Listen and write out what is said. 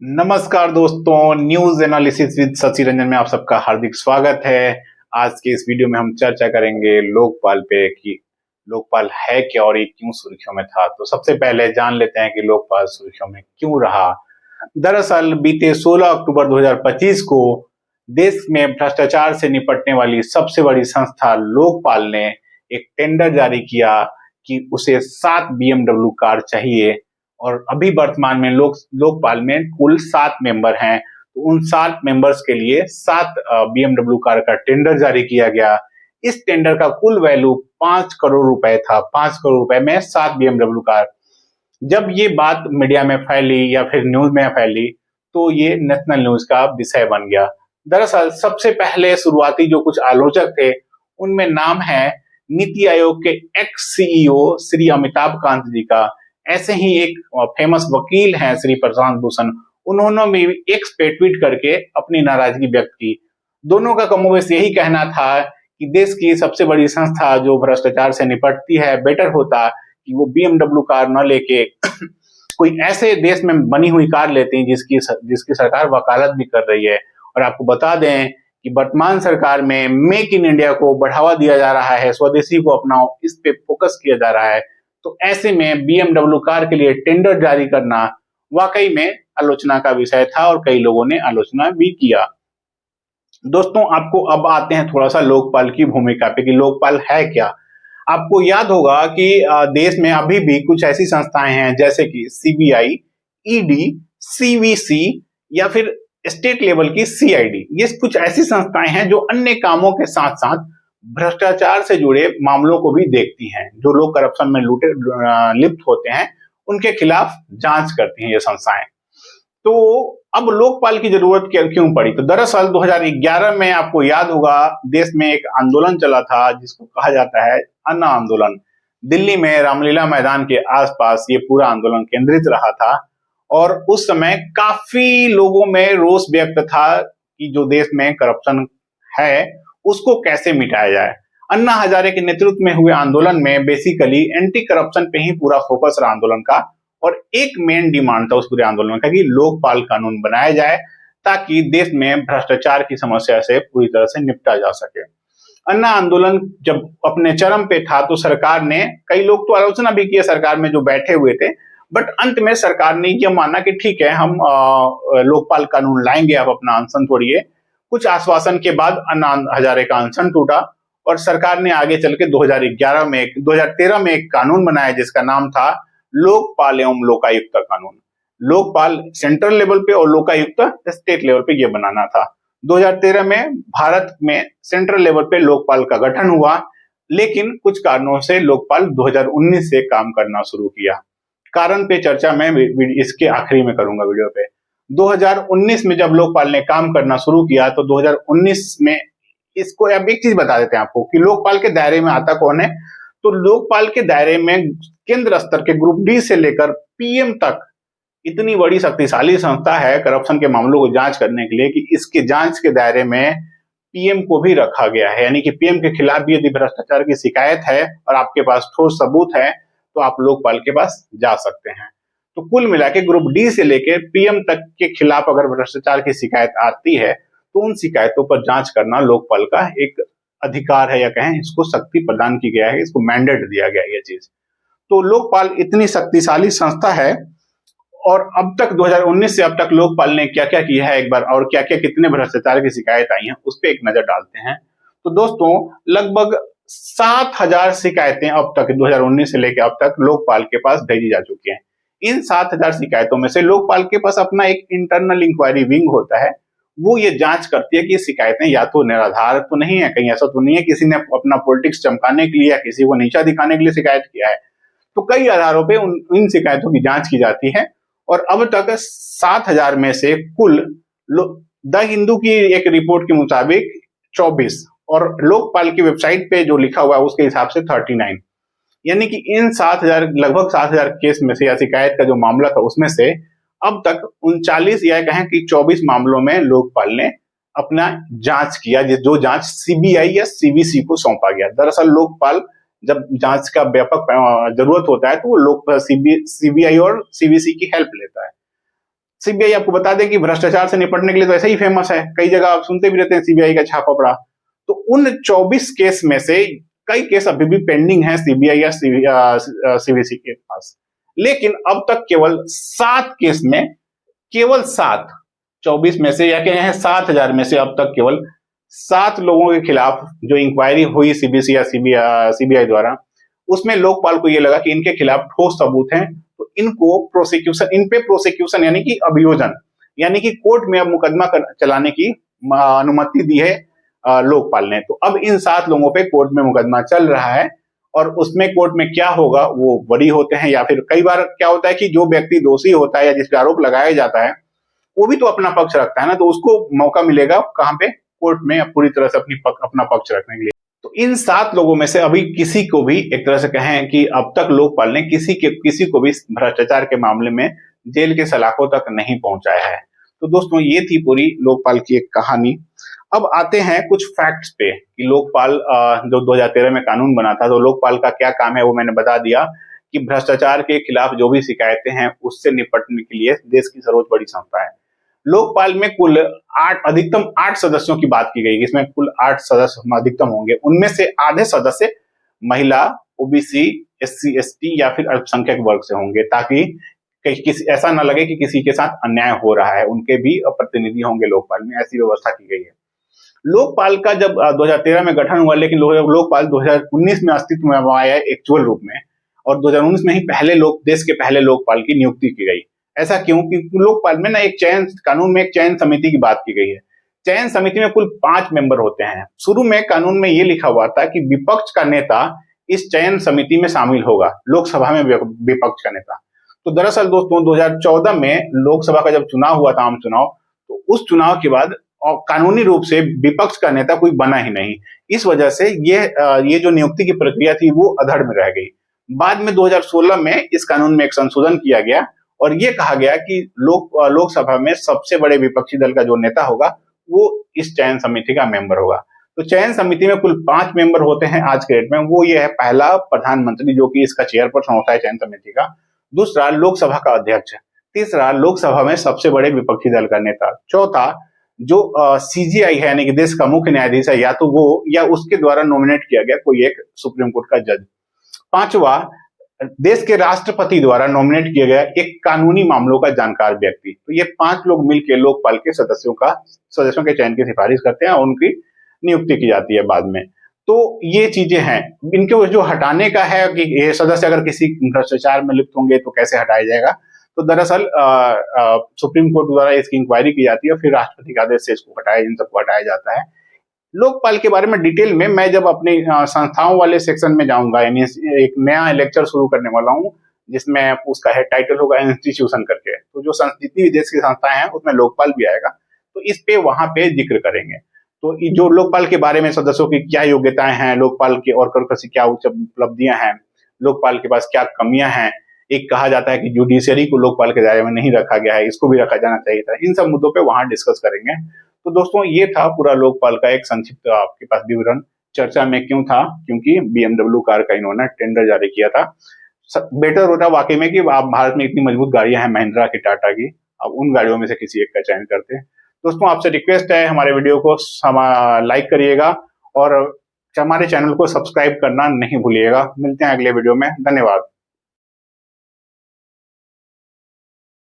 नमस्कार दोस्तों, news analysis with Shashi Ranjan में आप सबका हार्दिक स्वागत है। आज के इस वीडियो में हम चर्चा करेंगे लोकपाल पे कि लोकपाल है क्या और ये क्यों सुर्खियों में था। तो सबसे पहले जान लेते हैं कि लोकपाल सुर्खियों में क्यों रहा। दरअसल बीते 16 अक्टूबर 2025 को देश में भ्रष्टाचार से निपटने वाली सबसे बड़ी संस्था लोकपाल ने एक टेंडर जारी किया कि उसे 7 BMW कार चाहिए और अभी वर्तमान में लोकपाल में कुल 7 मेंबर हैं। तो उन 7 मेंबर्स के लिए 7 BMW कार का टेंडर जारी किया गया। इस टेंडर का कुल वैल्यू 5 करोड़ रुपए था। 5 करोड़ रुपए में 7 BMW कार। जब ये बात मीडिया में फैली या फिर न्यूज में फैली तो ये नेशनल न्यूज का विषय बन गया। दरअसल सबसे पहले शुरुआती जो कुछ आलोचक थे उनमें नाम है नीति आयोग के एक्स सीईओ श्री अमिताभ कांत जी का। ऐसे ही एक फेमस वकील हैं श्री प्रशांत भूषण, उन्होंने भी एक ट्वीट करके अपनी नाराजगी व्यक्त की। दोनों का कमोबेश यही कहना था कि देश की सबसे बड़ी संस्था जो भ्रष्टाचार से निपटती है, बेटर होता कि वो BMW कार न लेके कोई ऐसे देश में बनी हुई कार लेते हैं जिसकी सरकार वकालत भी कर रही है। और आपको बता दें कि वर्तमान सरकार में मेक इन इंडिया को बढ़ावा दिया जा रहा है, स्वदेशी को अपनाओ, इस पे फोकस किया जा रहा है। तो ऐसे में BMW कार के लिए टेंडर जारी करना वाकई में आलोचना का विषय था और कई लोगों ने आलोचना भी किया। दोस्तों, आपको अब आते हैं थोड़ा सा लोकपाल की भूमिका पे कि लोकपाल है क्या। आपको याद होगा कि देश में अभी भी कुछ ऐसी संस्थाएं हैं जैसे कि CBI, ED, CVC या फिर स्टेट लेवल की CID। ये कुछ ऐसी संस्थाएं हैं जो अन्य कामों के साथ साथ भ्रष्टाचार से जुड़े मामलों को भी देखती हैं। जो लोग करप्शन में लिप्त होते हैं उनके खिलाफ जांच करती हैं ये संस्थाएं। तो अब लोकपाल की जरूरत क्यों पड़ी? तो दरअसल 2011 में आपको याद होगा देश में एक आंदोलन चला था जिसको कहा जाता है अन्ना आंदोलन। दिल्ली में रामलीला मैदान के आसपास ये पूरा आंदोलन केंद्रित रहा था और उस समय काफी लोगों में रोष व्यक्त था कि जो देश में करप्शन है उसको कैसे मिटाया जाए। अन्ना हजारे के नेतृत्व में हुए आंदोलन में बेसिकली एंटी करप्शन पे ही पूरा फोकस रहा आंदोलन का। और एक मेन डिमांड था उस पूरे आंदोलन का कि लोकपाल कानून बनाया जाए ताकि देश में भ्रष्टाचार की समस्या से पूरी तरह से निपटा जा सके। अन्ना आंदोलन जब अपने चरम पे था तो सरकार ने, कई लोग तो आलोचना भी की सरकार में जो बैठे हुए थे, बट अंत में सरकार ने यह माना कि ठीक है हम लोकपाल कानून लाएंगे, आप अपना अनशन छोड़िए। कुछ आश्वासन के बाद अन्ना हजारे का अनशन टूटा और सरकार ने आगे चल के 2013 में एक कानून बनाया जिसका नाम था लोकपाल एवं लोकायुक्त कानून। लोकपाल सेंट्रल लेवल पे और लोकायुक्त स्टेट लेवल पे ये बनाना था। 2013 में भारत में सेंट्रल लेवल पे लोकपाल का गठन हुआ, लेकिन कुछ कारणों से लोकपाल 2019 से काम करना शुरू किया। कारण पे चर्चा मैं इसके आखिरी में करूंगा वीडियो पे। 2019 में जब लोकपाल ने काम करना शुरू किया तो 2019 में इसको अब एक चीज बता देते हैं आपको कि लोकपाल के दायरे में आता कौन है। तो लोकपाल के दायरे में केंद्र स्तर के ग्रुप डी से लेकर PM तक इतनी बड़ी शक्तिशाली संस्था है करप्शन के मामलों को जांच करने के लिए कि इसके जांच के दायरे में PM को भी रखा गया है। यानी कि PM के खिलाफ भी यदि भ्रष्टाचार की शिकायत है और आपके पास ठोस सबूत है तो आप लोकपाल के पास जा सकते हैं। तो कुल मिला के ग्रुप डी से लेकर PM तक के खिलाफ अगर भ्रष्टाचार की शिकायत आती है तो उन शिकायतों पर जांच करना लोकपाल का एक अधिकार है, या कहें इसको शक्ति प्रदान की गया है, इसको मैंडेट दिया गया है ये चीज। तो लोकपाल इतनी शक्तिशाली संस्था है और अब तक 2019 से अब तक लोकपाल ने क्या क्या किया है एक बार, और क्या क्या कितने भ्रष्टाचार की शिकायत आई हैं उस पर एक नजर डालते हैं। तो दोस्तों, लगभग 7,000 शिकायतें अब तक 2019 से लेकर अब तक लोकपाल के पास भेजी जा चुकी हैं। इन 7,000 शिकायतों में से लोकपाल के पास अपना एक इंटरनल इंक्वायरी विंग होता है, वो ये जांच करती है कि शिकायतें या तो निराधार तो नहीं है, कहीं ऐसा तो नहीं है किसी ने अपना पॉलिटिक्स चमकाने के लिए या किसी को नीचा दिखाने के लिए शिकायत किया है। तो कई आधारों पे इन शिकायतों की जांच की जाती है और अब तक 7,000 में से कुल द हिंदू की एक रिपोर्ट के मुताबिक 24 और लोकपाल की वेबसाइट पे जो लिखा हुआ है उसके हिसाब से 39, यानी कि इन 7,000 लगभग 7,000 केस में से या शिकायत का जो मामला था उसमें से अब तक 39 या कहें कि 24 मामलों में लोकपाल ने अपना जांच किया, जो जांच CBI या CVC को सौंपा गया। दरअसल लोकपाल जब जांच का व्यापक जरूरत होता है तो वो CBI और CVC की हेल्प लेता है। सीबीआई आपको बता दें कि भ्रष्टाचार से निपटने के लिए तो ऐसे ही फेमस है, कई जगह आप सुनते भी रहते हैं सीबीआई का छापा पड़ा। तो उन 24 केस में से कई केस अभी भी पेंडिंग है सीबीआई या सीवीसी के पास, लेकिन अब तक केवल 7 केस में, केवल 7, 24 में से या कहें 7,000 में से अब तक केवल 7 लोगों के खिलाफ जो इंक्वायरी हुई सीबीसी या सीबीआई द्वारा, उसमें लोकपाल को यह लगा कि इनके खिलाफ ठोस सबूत हैं, तो इनको प्रोसिक्यूशन, इन पे प्रोसिक्यूशन यानी कि अभियोजन, यानी कि कोर्ट में अब मुकदमा चलाने की अनुमति दी है लोकपाल ने। तो अब इन 7 लोगों पे कोर्ट में मुकदमा चल रहा है, और उसमें कोर्ट में क्या होगा वो बरी होते हैं, या फिर कई बार क्या होता है कि जो व्यक्ति दोषी होता है या जिस पे आरोप लगाया जाता है वो भी तो अपना पक्ष रखता है ना, तो उसको मौका मिलेगा कहां पे, कोर्ट में पूरी तरह से अपना पक्ष रखने के लिए। तो इन 7 लोगों में से अभी किसी को भी, एक तरह से कहें कि अब तक लोकपाल ने किसी को भी भ्रष्टाचार के मामले में जेल के सलाखों तक नहीं पहुंचाया है। तो दोस्तों ये थी पूरी लोकपाल की एक कहानी। अब आते हैं कुछ फैक्ट्स पे कि लोकपाल जो 2013 में कानून बना था, तो लोकपाल का क्या काम है वो मैंने बता दिया कि भ्रष्टाचार के खिलाफ जो भी शिकायतें हैं उससे निपटने के लिए देश की सर्वोच्च बड़ी संस्था है। लोकपाल में कुल अधिकतम 8 सदस्यों की बात की गई, इसमें कुल 8 सदस्य अधिकतम होंगे, उनमें से आधे सदस्य महिला, ओबीसी, एससी, एसटी या फिर अल्पसंख्यक वर्ग से होंगे, ताकि किसी ऐसा ना लगे कि किसी के साथ अन्याय हो रहा है, उनके भी प्रतिनिधि होंगे लोकपाल में, ऐसी व्यवस्था की गई है। लोकपाल का जब 2013 में गठन हुआ, लेकिन लोकपाल 2019 में अस्तित्व में आया एक्चुअल रूप में, और 2019 में ही देश के पहले लोकपाल की नियुक्ति की गई। ऐसा क्यों? क्योंकि लोकपाल में ना एक चयन, कानून में एक चयन समिति की बात की गई है। चयन समिति में कुल 5 मेंबर होते हैं। शुरू में कानून में यह लिखा हुआ था कि विपक्ष का नेता इस चयन समिति में शामिल होगा, लोकसभा में विपक्ष का नेता। तो दरअसल दोस्तों 2014 में लोकसभा का जब चुनाव हुआ था, आम चुनाव, तो उस चुनाव के बाद और कानूनी रूप से विपक्ष का नेता कोई बना ही नहीं। इस वजह से ये जो नियुक्ति की प्रक्रिया थी वो अधर में रह गई। बाद में 2016 में इस कानून में एक संशोधन किया गया और ये कहा गया कि लोकसभा में सबसे बड़े विपक्षी दल का जो नेता होगा वो इस चयन समिति का मेंबर होगा। तो चयन समिति में कुल 5 मेंबर होते हैं आज के डेट में। वो ये है, पहला प्रधानमंत्री जो कि इसका चेयरपर्सन होता है चयन समिति का, दूसरा लोकसभा का अध्यक्ष, तीसरा लोकसभा में सबसे बड़े विपक्षी दल का नेता, चौथा जो सीजीआई है यानी कि देश का मुख्य न्यायाधीश है, या तो वो या उसके द्वारा नॉमिनेट किया गया कोई एक सुप्रीम कोर्ट का जज, पांचवा देश के राष्ट्रपति द्वारा नॉमिनेट किया गया एक कानूनी मामलों का जानकार व्यक्ति। तो ये 5 लोग मिलकर लोकपाल के सदस्यों के चयन की सिफारिश करते हैं और उनकी नियुक्ति की जाती है बाद में। तो ये चीजें हैं। इनके जो हटाने का है कि ये सदस्य अगर किसी भ्रष्टाचार में लिप्त होंगे तो कैसे हटाया जाएगा, तो दरअसल सुप्रीम कोर्ट द्वारा इसकी इंक्वायरी की जाती है, फिर राष्ट्रपति के आदेश से इसको इन सबको हटाया जाता है। लोकपाल के बारे में डिटेल में मैं जब अपनी संस्थाओं वाले सेक्शन में जाऊंगा, यानी एक नया लेक्चर शुरू करने वाला हूँ जिसमें उसका है टाइटल होगा इंस्टीट्यूशन करके, तो जो जितनी भी देश की संस्थाएं हैं उसमें लोकपाल भी आएगा, तो इस पे वहां पे जिक्र करेंगे। तो जो लोकपाल के बारे में सदस्यों की क्या योग्यताएं हैं, लोकपाल की और क्या उच्च उपलब्धियां हैं, लोकपाल के पास क्या कमियां हैं। एक कहा जाता है कि जुडिशियरी को लोकपाल के दायरे में नहीं रखा गया है, इसको भी रखा जाना चाहिए था। इन सब मुद्दों पे वहां डिस्कस करेंगे। तो दोस्तों ये था पूरा लोकपाल का एक संक्षिप्त आपके पास विवरण। चर्चा में क्यों था? क्योंकि BMW कार का इन्होंने टेंडर जारी किया था। बेटर होता वाकई में कि आप भारत में इतनी मजबूत गाड़ियां हैं महिंद्रा की, टाटा की, आप उन गाड़ियों में से किसी एक का चयन करते हैं। दोस्तों आपसे रिक्वेस्ट है, हमारे वीडियो को लाइक करिएगा और हमारे चैनल को सब्सक्राइब करना नहीं भूलिएगा। मिलते हैं अगले वीडियो में। धन्यवाद।